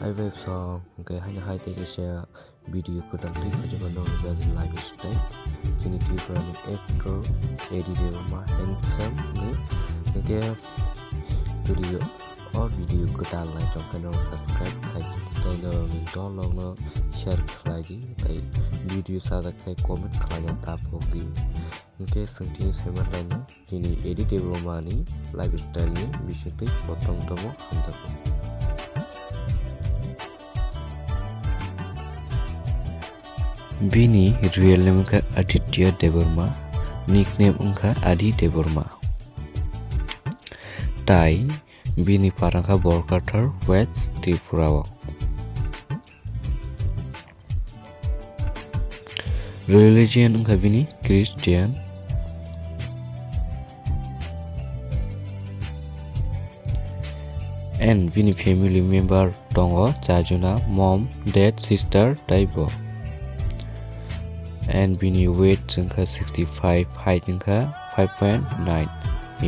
Hai web song ke hanya hai take share video ko dan tik ko no jadi lifestyle kini tripura ni actor editor ma handsome ni ke video video ko dan like trong channel subscribe khai tai no ni download no share khai di tai video sa da khai comment khai ya ta phogi ke sengti semat lain kini editor ma ni lifestyle ni bisakti potong tomo hantak bini real name ka Aditya debbarma nickname ungka Adi debbarma tai bini parangka Borkatar West Tripura religion ungka bini Christian and bini family member tongo chajuna mom dad sister taibo and bini weight jengka 65 height jengka 5.9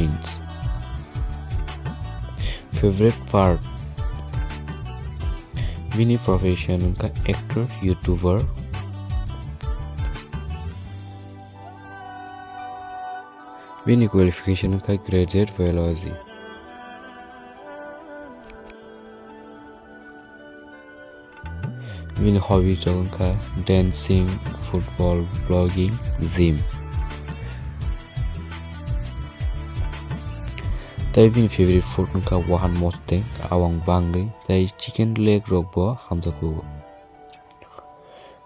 inch favorite part bini profession jengka actor youtuber bini qualification jengka graduate biology bini hobby jengka dancing football vlogging gym tai bini favorite food jengka wahan moste awang bangai tai chicken leg rok bo hamjaku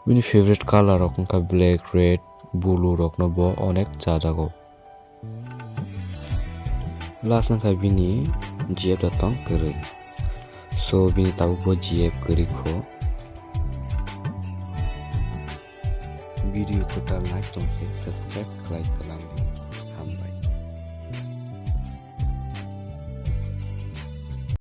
bini favorite color rok jengka black red blue rok no bo onek chajago last jengka bini jf datang kere so bini tabu bo jf keri ko video ko ta like tong subscribe like kalang